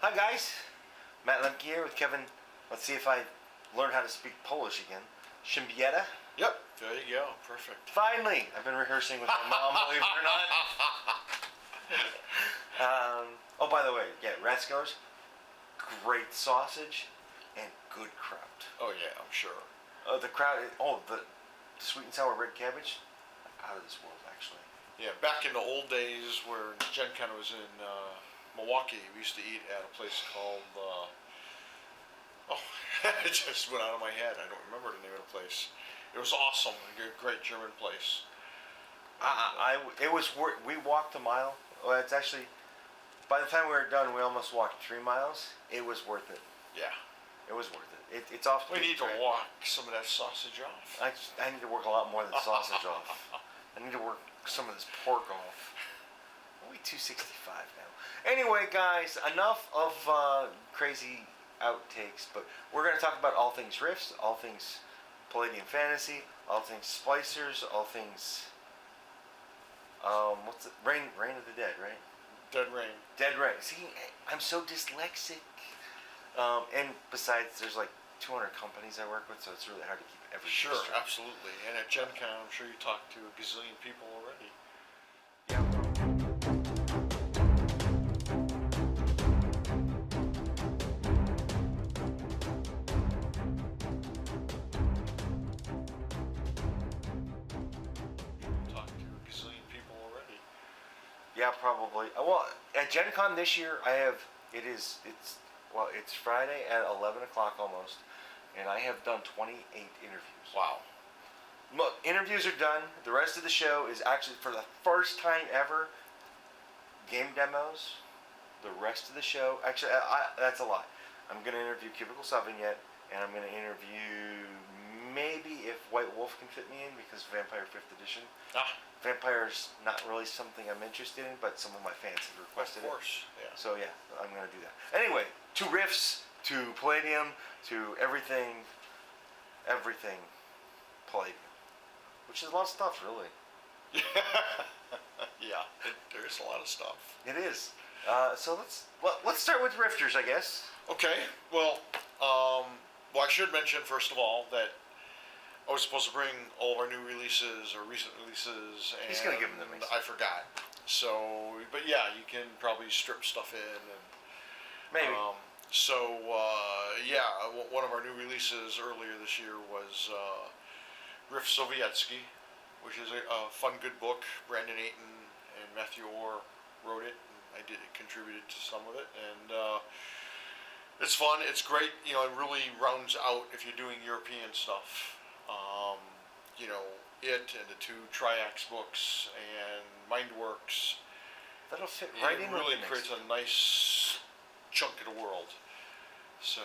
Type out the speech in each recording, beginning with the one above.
Hi guys, Matt Lemke here with Kevin. Let's see if I learn how to speak Polish again. Siembieda. Yep, there you go. Perfect. Finally, I've been rehearsing with my mom, believe it or not. Oh, by the way, yeah, Ratzgars, great sausage and good kraut. Oh yeah, I'm sure. The kraut, the sweet and sour red cabbage, out of this world actually. Yeah, back in the old days where Gen Con was in Milwaukee, we used to eat at a place called, it just went out of my head. I don't remember the name of the place. It was awesome, a great German place. It was worth. We walked a mile. Well, it's actually, by the time we were done, we almost walked 3 miles. It was worth it. Yeah. It was worth it. It's off. We need to walk some of that sausage off. I need to work a lot more than sausage off. I need to work some of this pork off. Only 265 now. Anyway, guys, enough of crazy outtakes, but we're going to talk about all things Rifts, all things Palladium Fantasy, all things Splicers, all things what's it? Reign of the Dead, right? Dead Rain. Dead Rain. See, I'm so dyslexic. And besides, there's like 200 companies I work with, so it's really hard to keep everything Sure, straight. absolutely. And at Gen Con, I'm sure you talked to a gazillion people already. Yeah. Yeah, probably. Well, at Gen Con this year, it's Friday at 11 o'clock almost, and I have done 28 interviews. Wow. Interviews are done. The rest of the show is actually, for the first time ever, game demos. The rest of the show, actually, that's a lie. I'm going to interview Cubicle 7 yet, and I'm going to interview maybe if White Wolf can fit me in, because Vampire 5th Edition. Vampire's not really something I'm interested in, but some of my fans have requested it. Of course, yeah. So yeah, I'm going to do that. Anyway, to Rifts, to Palladium, to everything Palladium. Which is a lot of stuff, really. Yeah, there's a lot of stuff. It is. So let's start with Rifters, I guess. Okay, well, I should mention, first of all, that I was supposed to bring all of our new releases or recent releases, and He's going to give them to me. I forgot. So, but yeah, you can probably strip stuff in. And, maybe. One of our new releases earlier this year was Riff Sovietsky, which is a fun, good book. Brandon Ayton and Matthew Orr wrote it, and I contributed to some of it, and it's fun. It's great. It really rounds out if you're doing European stuff. It and the 2 Triax books and Mindworks. That'll fit right in. It really creates a nice chunk of the world. So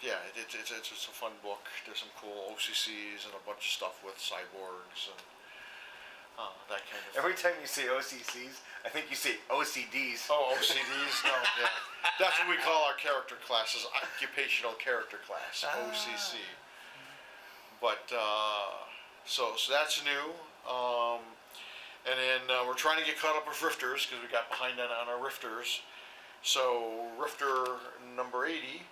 it's a fun book. There's some cool OCCs and a bunch of stuff with cyborgs and that kind of. Every time you say OCCs, I think you say OCDs. Oh, OCDs? No, yeah. That's what we call our character classes, occupational character class, OCC. But, so that's new. And then we're trying to get caught up with Rifters, because we got behind on our Rifters. So Rifter number 80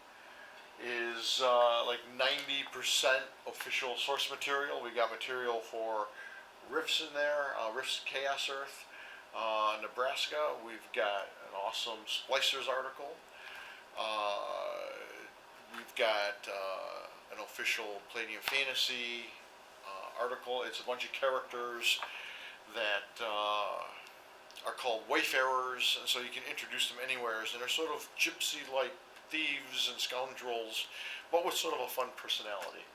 is like 90% official source material. We got material for Rifts in there, Rifts Chaos Earth, Nebraska. We've got an awesome Splicers article. We've got an official Palladium Fantasy article. It's a bunch of characters that are called Wayfarers, and so you can introduce them anywhere. And they're sort of gypsy-like thieves and scoundrels, but with sort of a fun personality.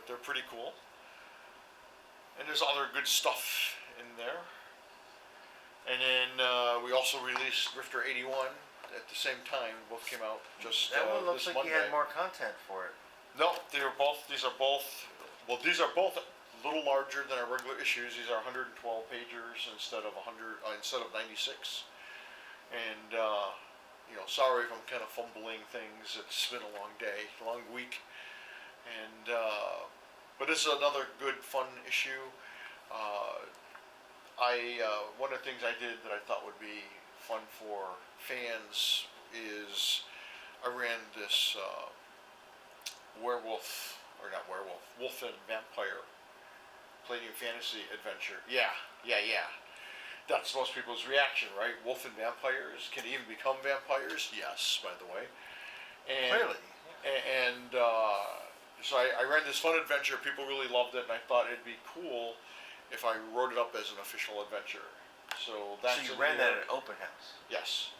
They're pretty cool. And there's other good stuff in there. And then we also released Rifter 81 at the same time. Both came out just that one looks like Monday. you had more content for it. No, these are both a little larger than our regular issues. These are 112 pagers instead of 96. And sorry if I'm kind of fumbling things. It's been a long day, a long week. And but this is another good, fun issue. one of the things I did that I thought would be fun for fans is I ran this wolf and vampire Palladium fantasy adventure. Yeah. That's most people's reaction, right? Wolf and vampires can even become vampires. Yes, by the way. And, Clearly. And so I ran this fun adventure. People really loved it, and I thought it'd be cool if I wrote it up as an official adventure. So that's So you ran that at an open house. Yes.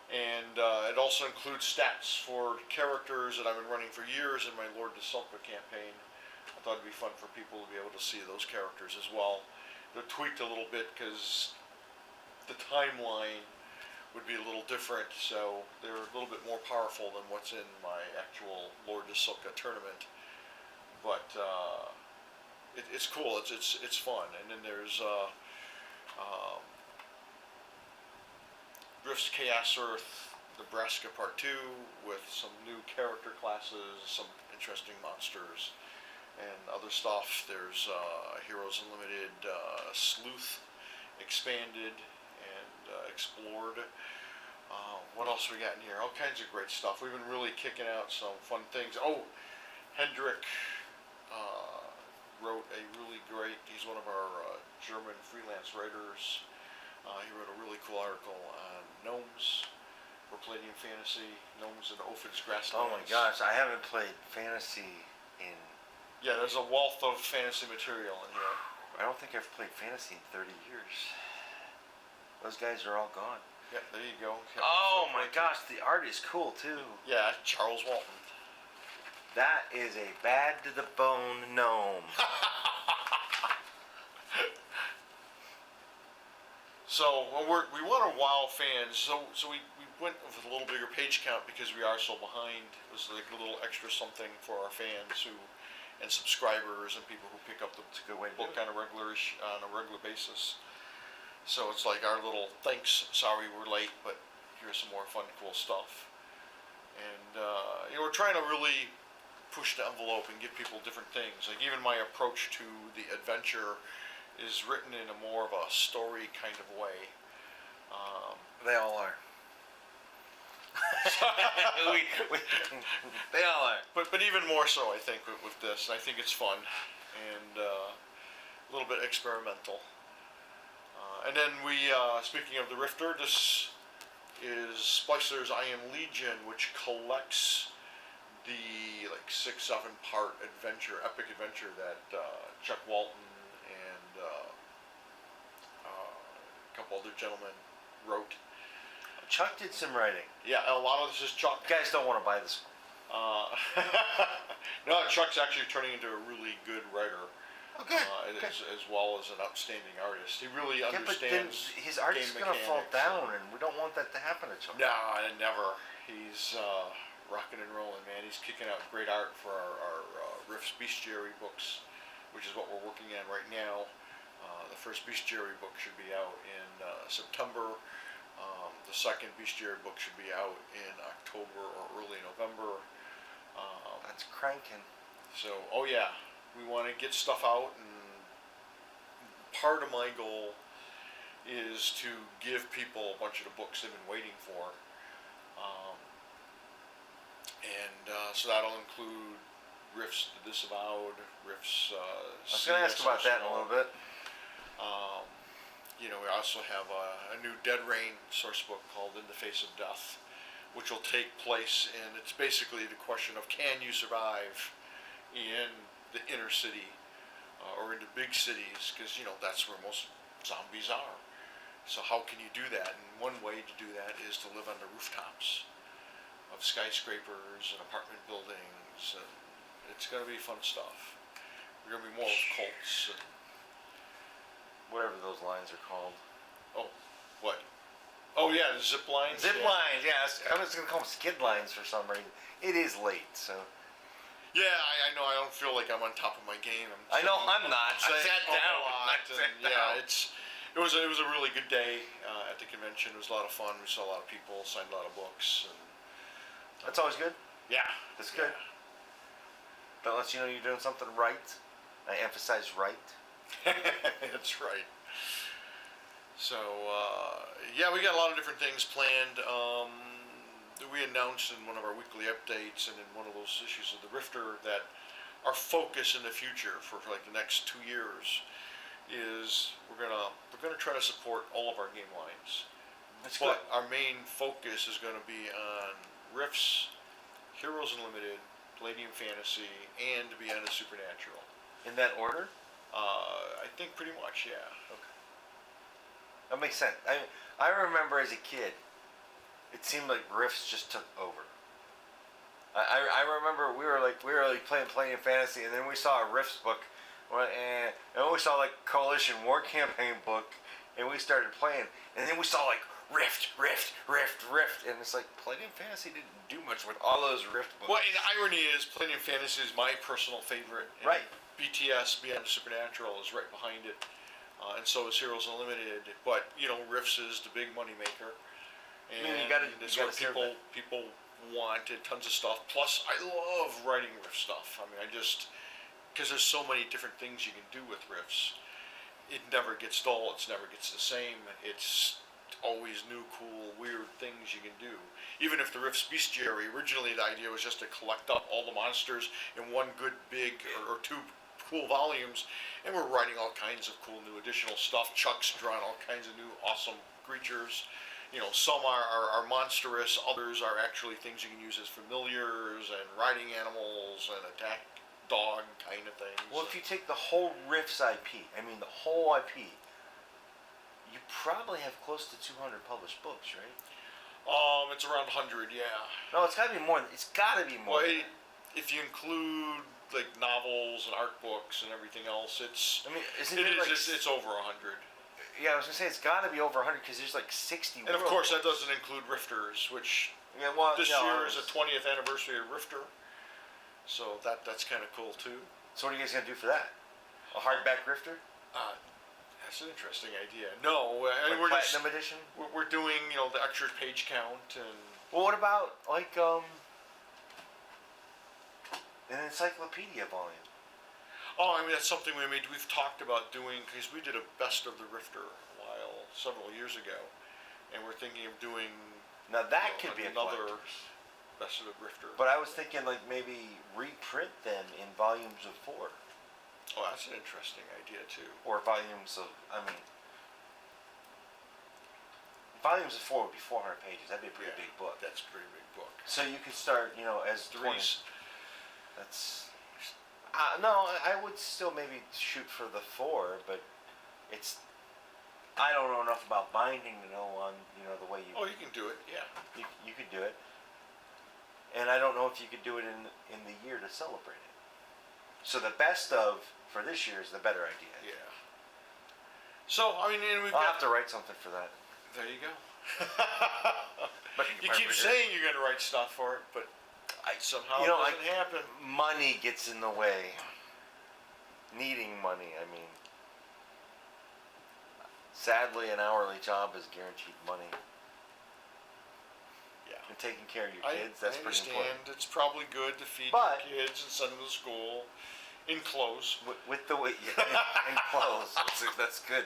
And it also includes stats for characters that I've been running for years in my Lord de Sulca campaign. I thought it'd be fun for people to be able to see those characters as well. They're tweaked a little bit because the timeline would be a little different, so they're a little bit more powerful than what's in my actual Lord de Sulca tournament. But it's cool. It's fun. And then there's Rift's Chaos Earth, Nebraska Part 2, with some new character classes, some interesting monsters, and other stuff. There's Heroes Unlimited Sleuth expanded and explored. What else we got in here? All kinds of great stuff. We've been really kicking out some fun things. Oh, Hendrik wrote a really great, he's one of our German freelance writers. He wrote a really cool article on gnomes for Palladium Fantasy, gnomes and Ophid's grasslands. Oh my gosh, I haven't played fantasy in... Yeah, there's a wealth of fantasy material in here. I don't think I've played fantasy in 30 years. Those guys are all gone. Yeah, there you go. Oh my gosh, the art is cool too. Yeah, Charles Walton. That is a bad to the bone gnome. So we want to wow fans. So we went with a little bigger page count because we are so behind. It was like a little extra something for our fans and subscribers and people who pick up the book on a regular basis. So it's like our little thanks. Sorry we're late, but here's some more fun, cool stuff. And we're trying to really push the envelope and give people different things. Like even my approach to the adventure is written in a more of a story kind of way. They all are. They all are. But even more so, I think, with this. I think it's fun and a little bit experimental. And then we, speaking of the Rifter, this is Splicers I Am Legion, which collects the 6-7 part adventure, epic adventure that Chuck Walton and a couple other gentlemen wrote. Chuck did some writing. Yeah, a lot of this is Chuck. You guys don't want to buy this one. No, Chuck's actually turning into a really good writer. Oh, good. As well as an outstanding artist. He really understands. But then his art is going to fall down, and we don't want that to happen to Chuck. No, never. He's rocking and rolling, man. He's kicking out great art for our Riff's Bestiary books, which is what we're working on right now. The first Bestiary book should be out in September. The second Bestiary book should be out in October or early November. That's cranking. So, oh yeah, we want to get stuff out, and part of my goal is to give people a bunch of the books they've been waiting for. So that'll include Riff's The Disavowed, Riff's I was going to ask about that in a little bit. We also have a new Dead Rain source book called In the Face of Death, which will take place in, it's basically the question of can you survive in the inner city or in the big cities, because that's where most zombies are. So how can you do that? And one way to do that is to live on the rooftops of skyscrapers and apartment buildings, and it's going to be fun stuff. We're going to be more with cults and whatever those lines are called. Oh, what? Oh yeah, the zip lines. Zip lines, yes. I was going to call them skid lines for some reason. It is late, so. Yeah, I know. I don't feel like I'm on top of my game. I know I'm not. I sat down. It was a really good day at the convention. It was a lot of fun. We saw a lot of people, signed a lot of books, and that's always good. Yeah, that's good. That lets you know you're doing something right. I emphasize right. That's right. So, yeah, we got a lot of different things planned. We announced in one of our weekly updates and in one of those issues of the Rifter that our focus in the future for like the next 2 years is we're gonna try to support all of our game lines. That's But good. our main focus is going to be on Rifts, Heroes Unlimited, Palladium Fantasy, and Beyond the Supernatural. In that order? I think pretty much, yeah. Okay. That makes sense. I remember as a kid, it seemed like Rifts just took over. I remember we were like playing Fantasy, and then we saw a Rifts book, and then we saw like Coalition War Campaign book, and we started playing, and then we saw like Rift, and it's like Palladium Fantasy didn't do much with all those Rift books. Well, and the irony is, Palladium Fantasy is my personal favorite. And right. BTS, Beyond the Supernatural, is right behind it, and so is Heroes Unlimited. But Rifts is the big money maker, and it's what people wanted tons of stuff. Plus, I love writing Rift stuff. I mean, because there's so many different things you can do with Rifts. It never gets dull. It never gets the same. It's always new, cool, weird things you can do. Even if the Rifts Bestiary, originally the idea was just to collect up all the monsters in one good big or two cool volumes, and we're writing all kinds of cool new additional stuff. Chuck's drawn all kinds of new awesome creatures. Some are monstrous, others are actually things you can use as familiars and riding animals and attack dog kind of things. Well, if you take the whole Rifts IP, the whole IP, you probably have close to 200 published books, right? It's around 100, yeah. No, it's got to be more. It's got to be more. Well, if you include like novels and art books and everything else, it's over 100. Yeah, I was gonna say it's got to be over 100 because there's like 60. And of course, that doesn't include Rifters, which this year is the 20th anniversary of Rifter, so that's kind of cool too. So what are you guys gonna do for that? A hardback Rifter? That's an interesting idea. No, like we're Platinum edition. We're doing the extra page count and. Well, what about like an encyclopedia volume? Oh, that's something we've talked about doing because we did a best of the Rifter several years ago, and we're thinking of doing. Now that could be another best of the Rifter. But I was thinking like maybe reprint them in volumes of 4. Oh, that's an interesting idea too. Or volumes of, volumes of 4 would be 400 pages. That'd be a pretty big book. That's a pretty big book. So you could start, as 3. That's. No, I would still maybe shoot for the 4, but it's. I don't know enough about binding to know on the way you. Oh, you can do it. Yeah. You could do it, and I don't know if you could do it in the year to celebrate it. So the best of for this year is the better idea. Yeah. So and we've I'll have to write something for that. There you go. But you keep saying you're going to write stuff for it, but somehow it doesn't happen. Money gets in the way. Needing money, sadly, an hourly job is guaranteed money. Yeah. And taking care of your kids, that's pretty important. I understand. It's probably good to feed your kids and send them to school in clothes. With the way, in clothes, that's good.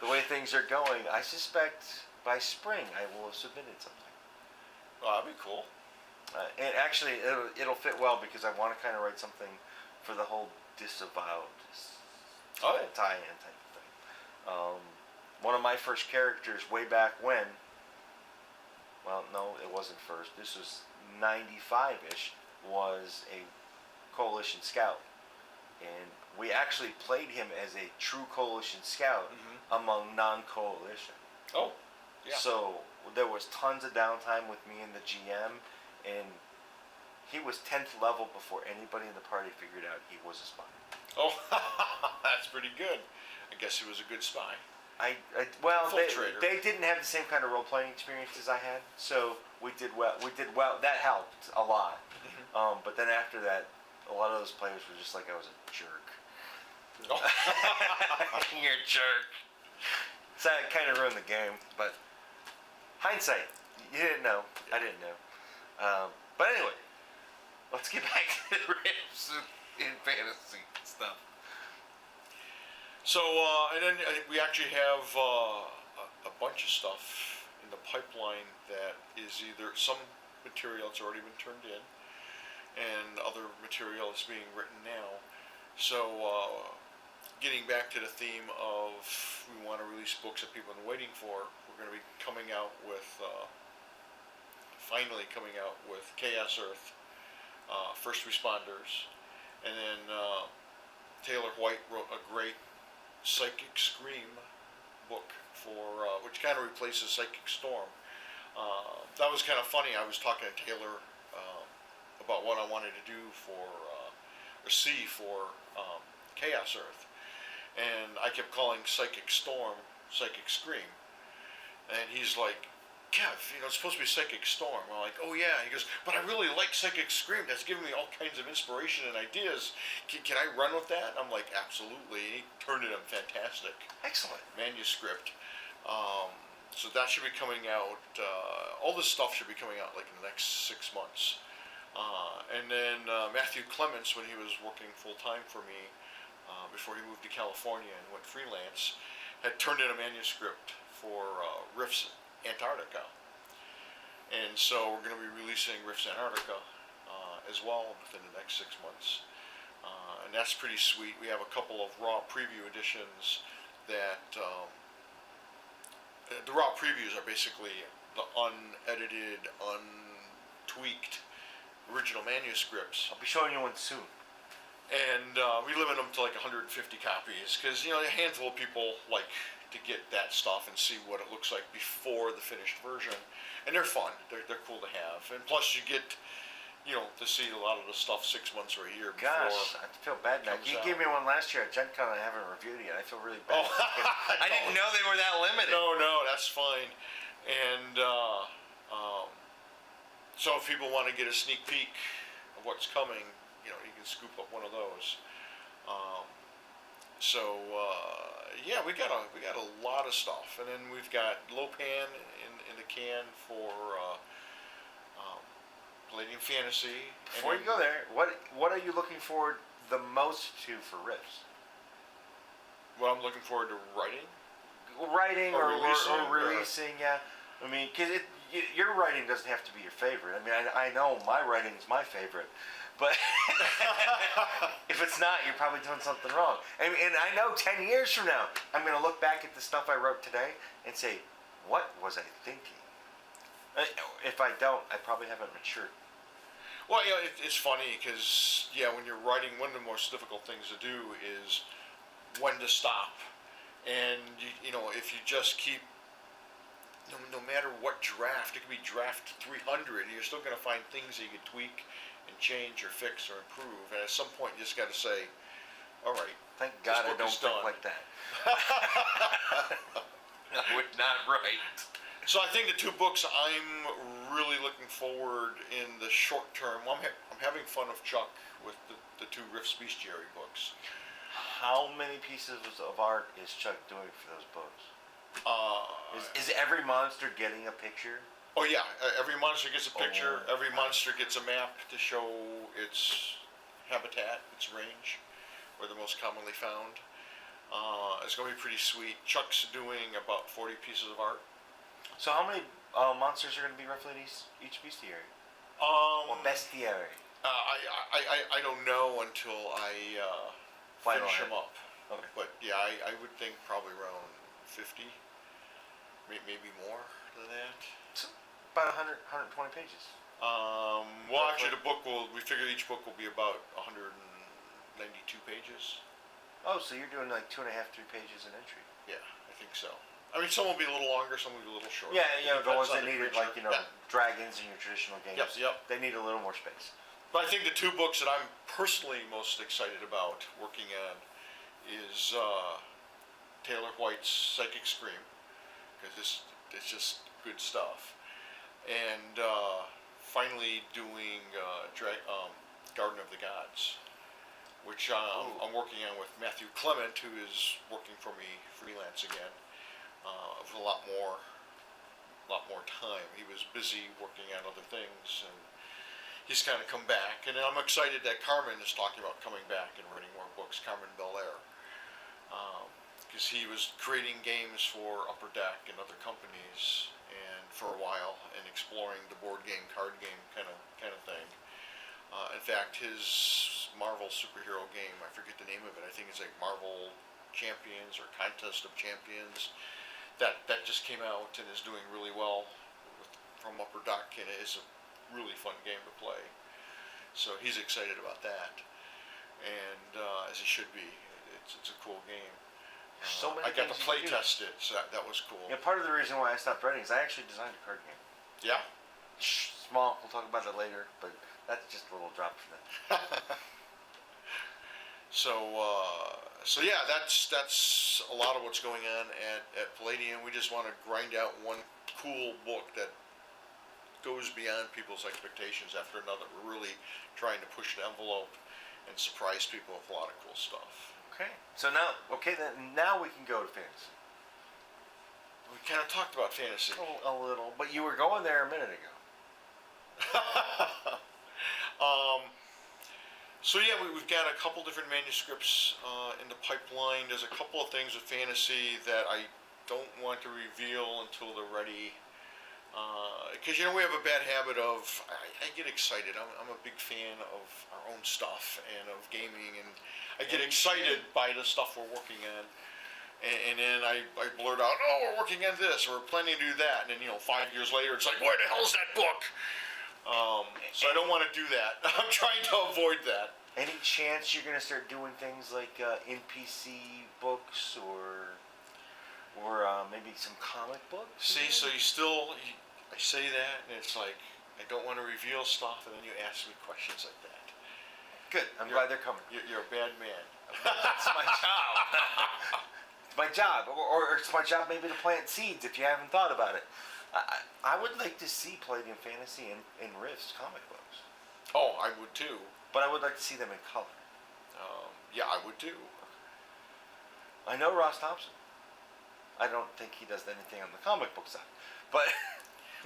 The way things are going, I suspect by spring I will have submitted something. Oh, that'd be cool. And actually, it'll fit well because I want to kind of write something for the whole disavowed tie-in type of thing. One of my first characters way back when, well, no, it wasn't first. This was 95-ish, was a Coalition Scout. And we actually played him as a true Coalition Scout among non-Coalition. Oh, yeah. So there was tons of downtime with me and the GM, and he was 10th level before anybody in the party figured out he was a spy. Oh, that's pretty good. I guess he was a good spy. They didn't have the same kind of role-playing experience as I had, so we did well. That helped a lot. But then after that, a lot of those players were just like I was a jerk. Oh. You're a jerk. So it kind of ruined the game. But hindsight, you didn't know. I didn't know. But anyway, let's get back to the Rifts in fantasy stuff. So, and then we actually have a bunch of stuff in the pipeline that is either some material that's already been turned in, and other material is being written now. So, getting back to the theme of we want to release books that people have been waiting for, we're going to be coming out with, finally coming out with Chaos Earth, First Responders, and then Taylor White wrote a great Psychic Scream book for which kind of replaces Psychic Storm. That was kind of funny. I was talking to Taylor about what I wanted to do for or see for Chaos Earth, and I kept calling Psychic Storm Psychic Scream, and he's like, Kev, it's supposed to be Psychic Storm. I'm like, oh yeah. He goes, but I really like Psychic Scream. That's giving me all kinds of inspiration and ideas. Can I run with that? I'm like, absolutely. And he turned it in fantastic. Excellent. Manuscript. So that should be coming out. All this stuff should be coming out like in the next 6 months. And then Matthew Clements, when he was working full time for me, before he moved to California and went freelance, had turned in a manuscript for Riffs Antarctica, and so we're going to be releasing Riffs Antarctica as well within the next 6 months, and that's pretty sweet. We have a couple of raw preview editions that the raw previews are basically the unedited, untweaked original manuscripts. I'll be showing you one soon. And we limit them to like 150 copies because a handful of people like to get that stuff and see what it looks like before the finished version, and they're fun. They're cool to have, and plus you get to see a lot of the stuff 6 months or a year before. Gosh, I feel bad now. You gave me one last year at Gen Con. I haven't reviewed it yet. I feel really bad. I didn't know they were that limited. No, that's fine. And so if people want to get a sneak peek of what's coming, you can scoop up one of those. Yeah, we got a lot of stuff, and then we've got Lopan in the can for Palladium Fantasy. Before you go there, what are you looking forward the most to for Riffs? What I'm looking forward to writing or releasing, releasing, yeah. I mean, because your writing doesn't have to be your favorite. I mean, I know my writing is my favorite. But if it's not, you're probably doing something wrong. And I know 10 years from now, I'm going to look back at the stuff I wrote today and say, what was I thinking? If I don't, I probably haven't matured. Well, it's funny because, when you're writing, one of the most difficult things to do is when to stop. And, if you just keep, no matter what draft, it could be draft 300, you're still going to find things that you could tweak and change or fix or improve, and at some point you just got to say, all right, thank God I don't think like that. I would not write. So I think the two books I'm really looking forward in the short term, I'm having fun of Chuck with the two Riffs Bestiary books. How many pieces of art is Chuck doing for those books? Is every monster getting a picture? Oh yeah, every monster gets a picture. Every monster gets a map to show its habitat, its range, where they're most commonly found. It's going to be pretty sweet. Chuck's doing about 40 pieces of art. So how many monsters are going to be roughly in each bestiary? Or bestiary? I don't know until I finish them up. Okay. But yeah, I would think probably around 50, maybe more than that. So about 100, 120 pages. Well, actually, we figure each book will be about 192 pages. Oh, so you're doing like 2.5, 3 pages an entry. Yeah, I think so. I mean, some will be a little longer, some will be a little shorter. Yeah, the ones that need needed, like, dragons in your traditional games. Yep. They need a little more space. But I think the two books that I'm personally most excited about working on is Taylor White's Psychic Scream, because it's just good stuff. And finally doing Garden of the Gods, which I'm working on with Matthew Clement, who is working for me freelance again, with a lot more time. He was busy working on other things, and he's kind of come back. And I'm excited that Carmen is talking about coming back and writing more books, Carmen Belair. because he was creating games for Upper Deck and other companies, and for a while, and exploring the board game, card game kind of thing. In fact, his Marvel superhero game, I forget the name of it. I think it's like Marvel Champions or Contest of Champions. That just came out and is doing really well from Upper Deck, and it is a really fun game to play. So he's excited about that, and as he should be. It's a cool game. So many I got to things you play can do. test it, so that was cool. Yeah, part of the reason why I stopped writing is I actually designed a card game. Yeah. Small, we'll talk about it later, but that's just a little drop for that. So yeah, that's a lot of what's going on at Palladium. We just want to grind out one cool book that goes beyond people's expectations after another. We're really trying to push the envelope and surprise people with a lot of cool stuff. Okay. So now we can go to fantasy. We kind of talked about fantasy. A little, but you were going there a minute ago. So yeah, we've got a couple different manuscripts in the pipeline. There's a couple of things with fantasy that I don't want to reveal until they're ready. Because we have a bad habit of, I get excited. I'm a big fan of our own stuff and of gaming, and I get excited by the stuff we're working on. And then I blurt out, oh, we're working on this, or we're planning to do that. And then 5 years later, it's like, where the hell's that book? So I don't want to do that. I'm trying to avoid that. Any chance you're going to start doing things like NPC books or maybe some comic books? See, so I say that, and it's like, I don't want to reveal stuff, and then you ask me questions like that. Good. I'm glad they're coming. You're a bad man. That's my job. It's my job. Or it's my job maybe to plant seeds if you haven't thought about it. I would like to see Palladium Fantasy and Rifts comic books. Oh, I would too. But I would like to see them in color. Yeah, I would too. I know Ross Thompson. I don't think he does anything on the comic book side. But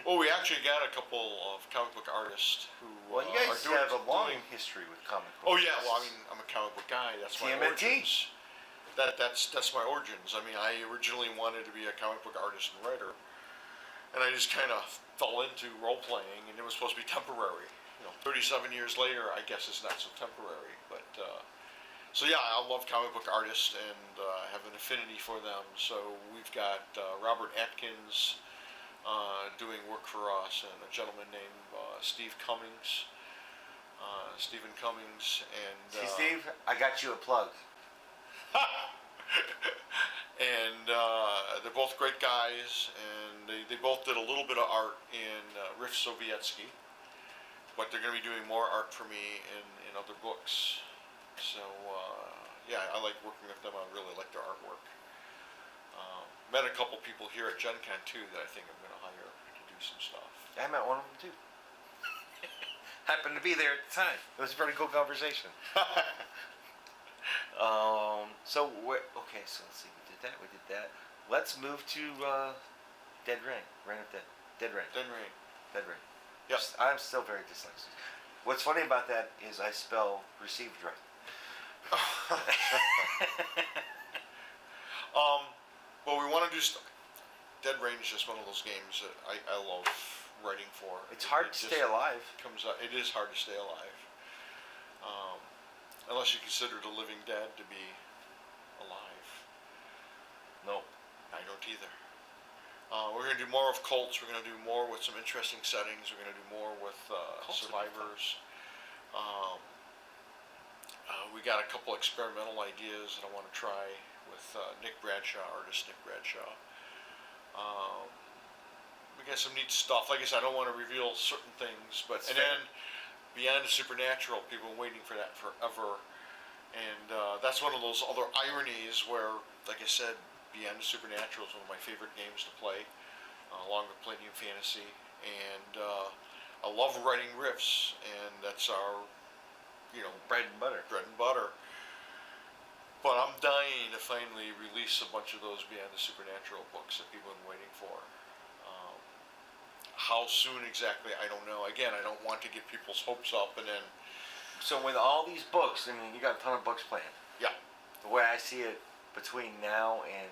well, we actually got a couple of comic book artists who well, you guys have a long history with comic books. Oh yeah, well, I mean, I'm a comic book guy. That's my origins. That's my origins. I mean, I originally wanted to be a comic book artist and writer, and I just kind of fell into role playing, and it was supposed to be temporary. 37 years later, I guess it's not so temporary. But so yeah, I love comic book artists and have an affinity for them. So we've got Robert Atkins doing work for us, and a gentleman named Stephen Cummings, and see, Steve, I got you a plug. and they're both great guys, and they both did a little bit of art in Riff Sovietsky, but they're going to be doing more art for me in other books. So yeah, I like working with them. I really like their artwork. Met a couple people here at Gen Con too that I think I'm going to hire to do some stuff. I met one of them too. Happened to be there at the time. It was a pretty cool conversation. So let's see. We did that. Let's move to Dead Rain. Reign of Dead. Dead Rain. Yep. I'm still very dyslexic. What's funny about that is I spell received right. Well, we want to do Dead Rain is just one of those games that I love writing for. It's hard to stay alive. It is hard to stay alive. Unless you consider The Living Dead to be alive. No. I don't either. We're going to do more of cults. We're going to do more with some interesting settings. We're going to do more with survivors. We got a couple experimental ideas that I want to try with Nick Bradshaw, artist Nick Bradshaw. We got some neat stuff. Like I said, I don't want to reveal certain things, but then Beyond the Supernatural, people have been waiting for that forever, and that's one of those other ironies where, like I said, Beyond the Supernatural is one of my favorite games to play, along with Palladium Fantasy, and I love writing riffs, and that's our, bread and butter. But I'm dying to finally release a bunch of those Beyond the Supernatural books that people have been waiting for. How soon exactly, I don't know. Again, I don't want to get people's hopes up, and then... So with all these books, I mean, you got a ton of books planned. Yeah. The way I see it, between now and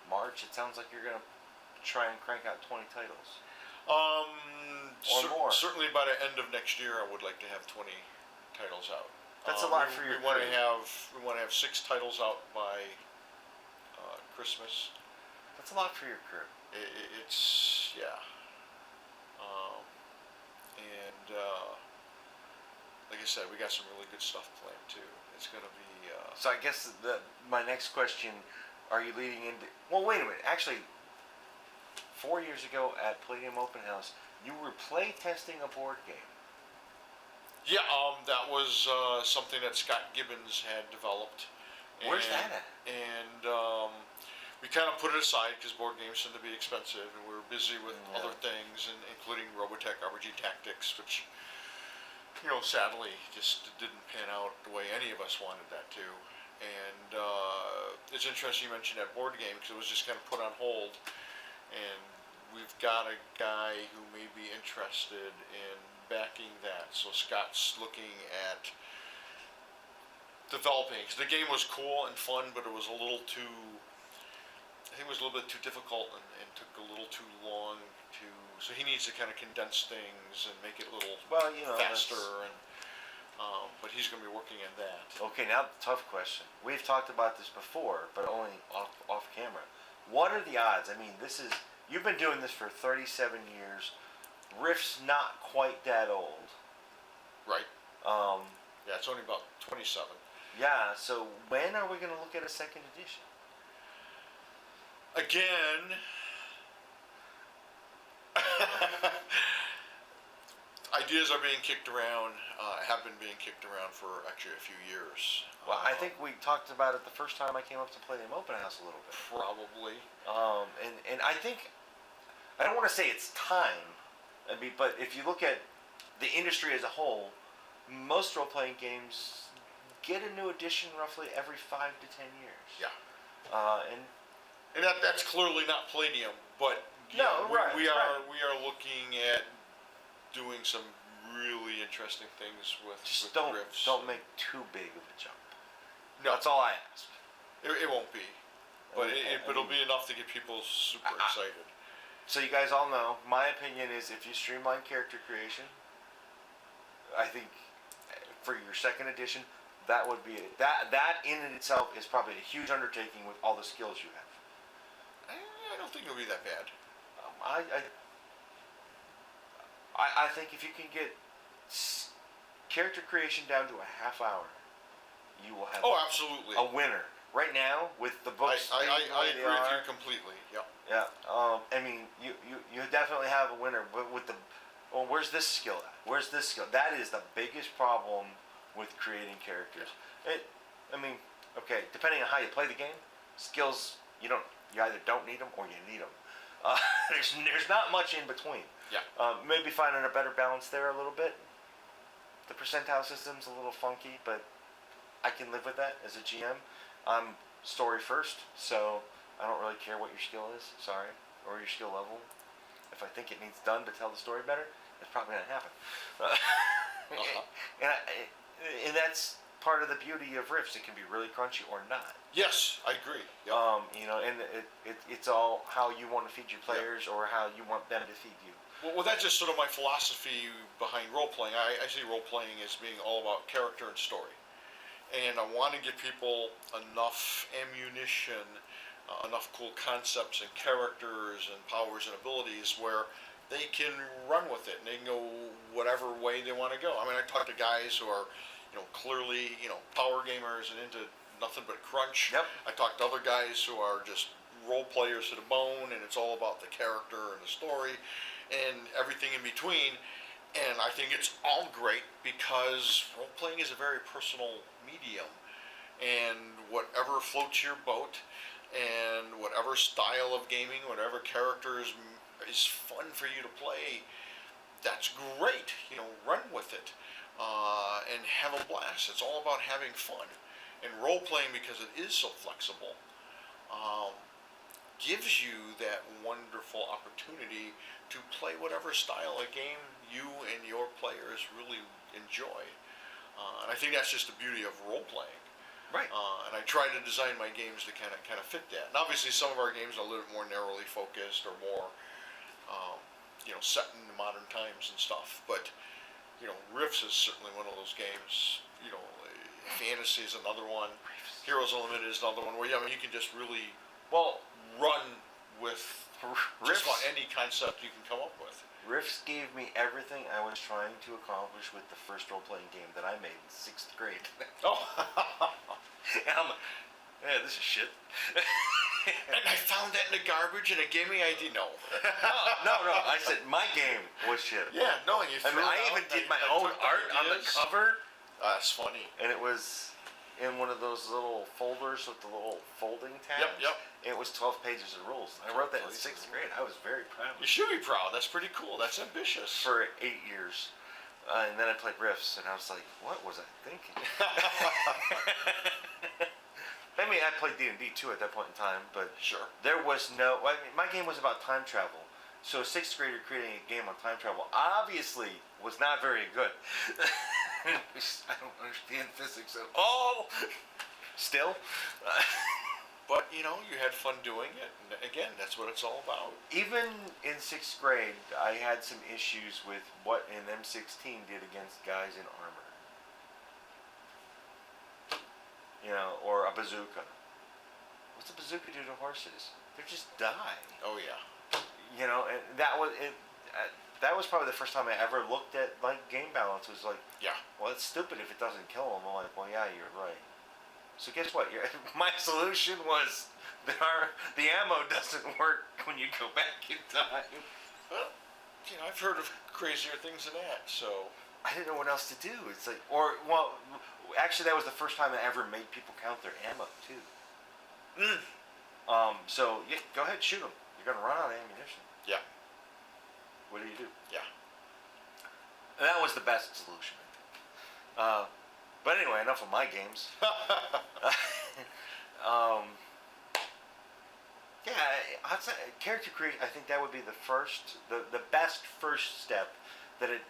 March, it sounds like you're going to try and crank out 20 titles. More. Certainly by the end of next year, I would like to have 20 titles out. That's a lot for your we want to crew. we want to have 6 titles out by Christmas. That's a lot for your crew. It's yeah. And like I said, we got some really good stuff planned too. It's going to be. So I guess my next question: are you leading into? Well, wait a minute. Actually, 4 years ago at Palladium Open House, you were play testing a board game. Yeah, that was something that Scott Gibbons had developed. Where's that at? And we kind of put it aside because board games tend to be expensive, and we were busy with other things, and including Robotech RPG Tactics, which, sadly just didn't pan out the way any of us wanted that to. And it's interesting you mentioned that board game because it was just kind of put on hold. And we've got a guy who may be interested in backing that. So Scott's looking at developing. Cause the game was cool and fun, but it was a little too. I think it was a little bit too difficult and took a little too long to. So he needs to kind of condense things and make it a little faster. And but he's going to be working on that. Okay, now the tough question. We've talked about this before, but only off camera. What are the odds? I mean, you've been doing this for 37 years. Rift's not quite that old. Right. Yeah, it's only about 27. Yeah, so when are we going to look at a second edition? Again, ideas are being kicked around, have been being kicked around for actually a few years. Well, I think we talked about it the first time I came up to Palladium Open House a little bit. Probably. And I think, I don't want to say it's time, but if you look at the industry as a whole, most role-playing games get a new edition roughly every 5 to 10 years. Yeah. And that's clearly not Palladium, but we are looking at doing some really interesting things with Rifts. Don't make too big of a jump. No, that's all I ask. It won't be, but it'll be enough to get people super excited. So you guys all know, my opinion is if you streamline character creation, I think for your second edition, that would be it. That in itself is probably a huge undertaking with all the skills you have. I don't think it'll be that bad. I think if you can get character creation down to a half hour, you will have absolutely a winner. Right now, with the books, I agree with you completely. Yeah. Yeah. I mean, you definitely have a winner, but with where's this skill at? Where's this skill? That is the biggest problem with creating characters. Okay, depending on how you play the game, skills you either don't need them or you need them. There's not much in between. Yeah. Maybe finding a better balance there a little bit. The percentile system's a little funky, but I can live with that as a GM. I'm story first, so I don't really care what your skill is, or your skill level. If I think it needs done to tell the story better, it's probably going to happen. And that's part of the beauty of Rifts. It can be really crunchy or not. Yes, I agree. Yep. And it's all how you want to feed your players or how you want them to feed you. Well, that's just sort of my philosophy behind role-playing. I see role-playing as being all about character and story. And I want to give people enough ammunition, enough cool concepts and characters and powers and abilities where they can run with it and they can go whatever way they want to go. I mean, I talk to guys who are, clearly, power gamers and into nothing but crunch. Yep. I talk to other guys who are just role players to the bone, and it's all about the character and the story and everything in between. And I think it's all great because role-playing is a very personal medium. And whatever floats your boat and whatever style of gaming, whatever character is fun for you to play, that's great. Run with it and have a blast. It's all about having fun. And role-playing, because it is so flexible, gives you that wonderful opportunity to play whatever style of game you and your players really enjoy. And I think that's just the beauty of role-playing. Right. And I try to design my games to kind of fit that. And obviously, some of our games are a little bit more narrowly focused or more, set in modern times and stuff. But Rifts is certainly one of those games. Fantasy is another one. Heroes Unlimited is another one where you can just really run with just about any concept you can come up with. Rifts gave me everything I was trying to accomplish with the first role-playing game that I made in 6th grade. Oh. And I'm like, yeah, this is shit. And I found that in the garbage and it gave me idea. No. No. I said my game was shit. Yeah, no, and you I threw mean, it I out, even did and my I own took the art on the ideas. cover, That's funny. and it was in one of those little folders with the little folding tabs. Yep. It was 12 pages of rules. I wrote that in 12 6th grade. I was very proud. You should be proud. That's pretty cool. That's ambitious. For 8 years. And then I played Rifts, and I was like, what was I thinking? I mean, I played D&D too at that point in time, but Sure. there was no... I mean, my game was about time travel. So a 6th grader creating a game on time travel obviously was not very good. I don't understand physics at all. Still. But, you had fun doing it. And again, that's what it's all about. Even in 6th grade, I had some issues with what an M16 did against guys in armor. Or a bazooka. What's a bazooka do to horses? They just die. Oh, yeah. And that was it. That was probably the first time I ever looked at game balance. Was like, Yeah. well, it's stupid if it doesn't kill them. I'm like, well, yeah, you're right. So guess what? My solution was the ammo doesn't work when you go back in time. Well, I've heard of crazier things than that, so... I didn't know what else to do. It's like, actually, that was the first time I ever made people count their ammo too. So yeah, go ahead, shoot them. You're gonna run out of ammunition. Yeah. What do you do? Yeah. And that was the best solution, I think. But anyway, enough of my games. I'd say character creation. I think that would be the best first step that it.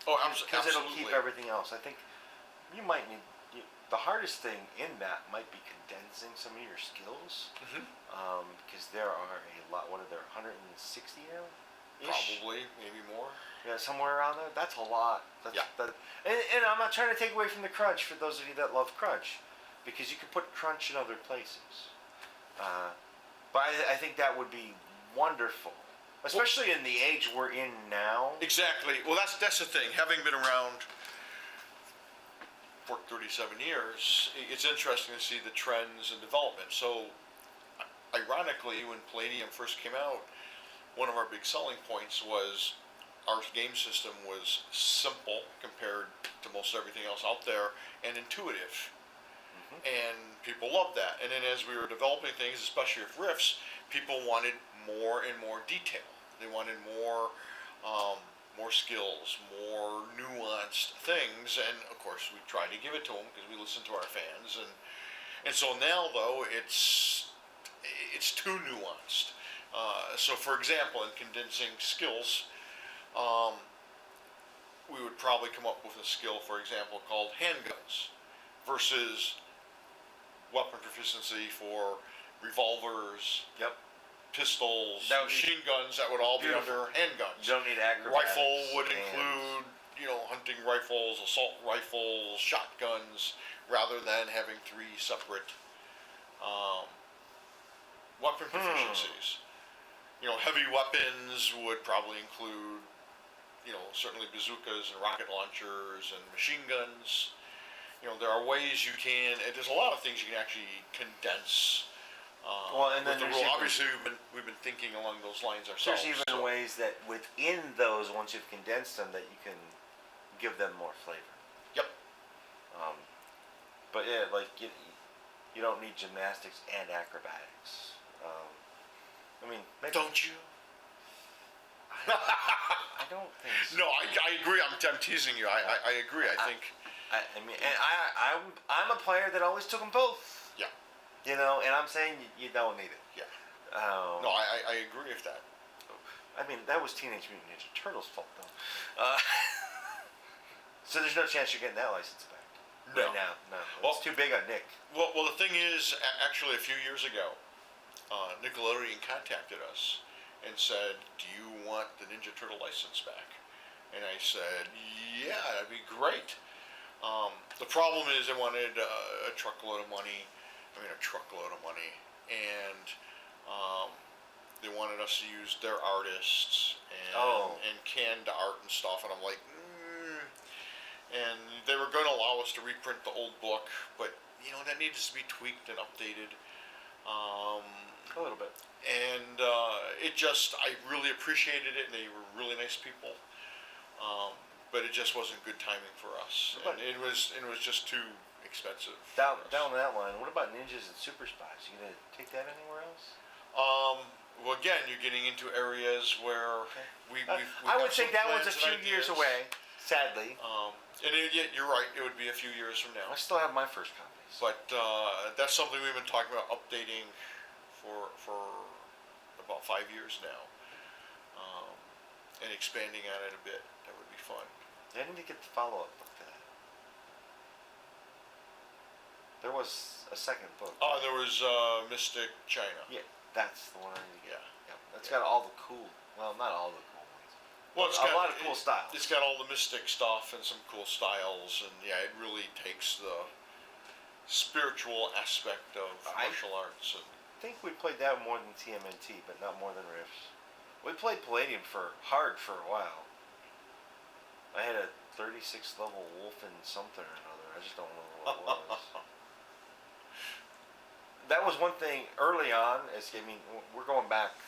Oh, Because it'll keep absolutely. everything else. I think you might need. The hardest thing in that might be condensing some of your skills. Because there are a lot. What are there? 160 now. Probably, maybe more. Yeah, somewhere around there. That's a lot. Yeah. And I'm not trying to take away from the crunch for those of you that love crunch, because you can put crunch in other places. But I think that would be wonderful, especially in the age we're in now. Exactly. Well, that's the thing. Having been around for 37 years, it's interesting to see the trends and development. So, ironically, when Palladium first came out, one of our big selling points was our game system was simple compared to most everything else out there and intuitive. And people loved that. And then as we were developing things, especially with Rifts, people wanted more and more detail. They wanted more skills, more nuanced things. And of course, we tried to give it to them because we listen to our fans. And so now, though, it's too nuanced. So, for example, in condensing skills, we would probably come up with a skill, for example, called handguns versus weapon proficiency for revolvers, pistols, machine guns. That would all be under handguns. You don't need acrobatics. Rifle would include, hunting rifles, assault rifles, shotguns, rather than having 3 separate weapon proficiencies. Heavy weapons would probably include, certainly bazookas and rocket launchers and machine guns. There are ways you can. There's a lot of things you can actually condense. And then with the rule. Obviously, we've been thinking along those lines ourselves. There's even ways that within those, once you've condensed them, that you can give them more flavor. Yep. But yeah, you don't need gymnastics and acrobatics. Maybe. Don't you? I don't think so. No, I agree. I'm teasing you. I agree. I think. I'm a player that always took them both. Yeah. And I'm saying you don't need it. Yeah. No, I agree with that. That was Teenage Mutant Ninja Turtles' fault, though. So there's no chance you're getting that license back. No. right now. No, Well- it's too big on Nick. Well, the thing is, actually, a few years ago, Nickelodeon contacted us and said, "Do you want the Ninja Turtle license back?" And I said, "Yeah, that'd be great." The problem is, they wanted a truckload of money. And they wanted us to use their artists and canned art and stuff. And I'm like, And they were going to allow us to reprint the old book, but that needs to be tweaked and updated. A little bit. And I really appreciated it, and they were really nice people. But it just wasn't good timing for us, and it was just too expensive. Down that line. What about Ninjas and Super Spies? You gonna take that anywhere else? Well, again, you're getting into areas where we I would have think some that one's a plans few and years ideas. away. Sadly, You're right. It would be a few years from now. I still have my first copies. But that's something we've been talking about updating for about 5 years now, and expanding on it a bit. That would be fun. I need to get the follow-up book to that. There was a second book. Oh, there was Mystic China. Yeah, that's the one I need to get. Yeah. Yep. That's got all the cool. Well, not all the cool ones. Well, it's a got lot of cool styles. It's got all the Mystic stuff and some cool styles, and yeah, it really takes the spiritual aspect of martial arts. And I think we played that more than TMNT, but not more than Riffs. We played Palladium for a while. I had a 36 level Wolfen something or another. I just don't know what it was. That was one thing early on. We're going back.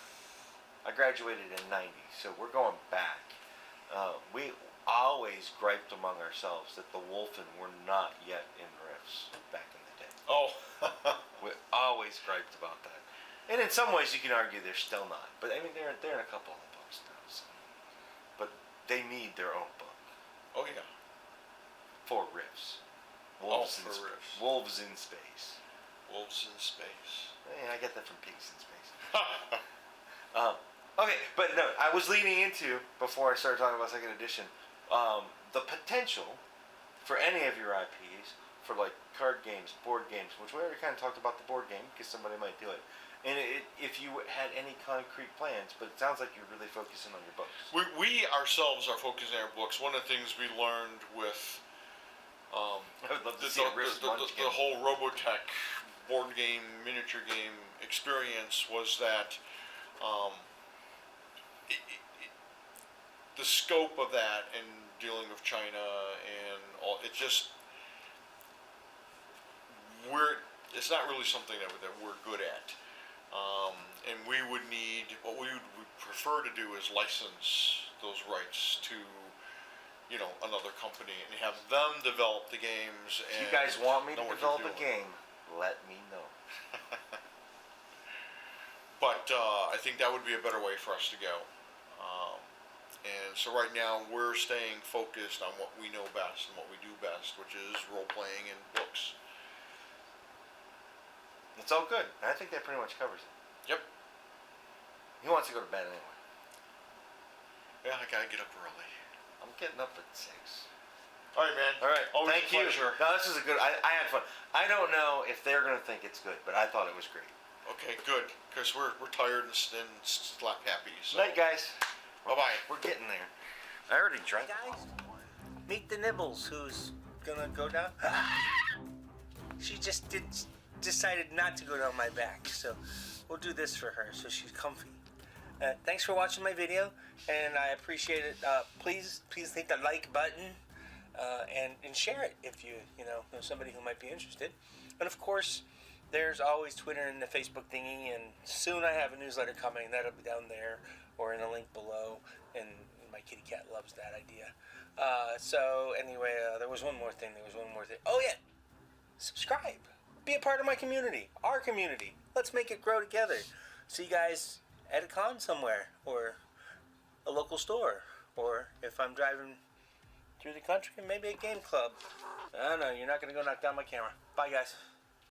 I graduated in '90, so we're going back. We always griped among ourselves that the Wolfen were not yet in Riffs back in the day. oh, We always griped about that. And in some ways, you can argue they're still not. But I mean, they're in a couple of the books now. So. But they need their own book oh yeah. for Riffs. Wolves in Riffs. Wolves in Space. Wolves in Space. I get that from Pigs in Space. Okay, but no, I was leading into, before I started talking about second edition, the potential for any of your IPs, for like card games, board games, which we already kind of talked about the board game, because somebody might do it. And if you had any concrete plans, but it sounds like you're really focusing on your books. We ourselves are focusing on our books. One of the things we learned with I would love to see a Rift Munchkin. the whole Robotech board game, miniature game experience was that the scope of that and dealing with China and all, it's not really something that we're good at. And we would need, what we would prefer to do is license those rights to another company and have them develop the games. If you guys want me to know what develop they're a doing. game, let me know. But I think that would be a better way for us to go. And so right now we're staying focused on what we know best and what we do best, which is role-playing and books. It's all good. I think that pretty much covers it. Yep. He wants to go to bed anyway. Yeah, I gotta get up early. I'm getting up at 6. All right, man. All right. Always Thank a you. pleasure. No, this is a good. I had fun. I don't know if they're gonna think it's good, but I thought it was great. Okay, good. Because we're tired and slap happy. So. Night, guys. Bye-bye. We're getting there. I already drank. Guys, meet the Nibbles, who's gonna go down. She just decided not to go down my back, so we'll do this for her so she's comfy. Thanks for watching my video, and I appreciate it. Please hit the like button and share it if you know somebody who might be interested. And of course, there's always Twitter and the Facebook thingy, and soon I have a newsletter coming. That'll be down there or in a link below, and my kitty cat loves that idea. So anyway, there was one more thing. Oh yeah, subscribe. Be a part of my community, our community. Let's make it grow together. See you guys at a con somewhere, or a local store, or if I'm driving through the country, maybe a game club. I don't know. You're not going to go knock down my camera. Bye, guys.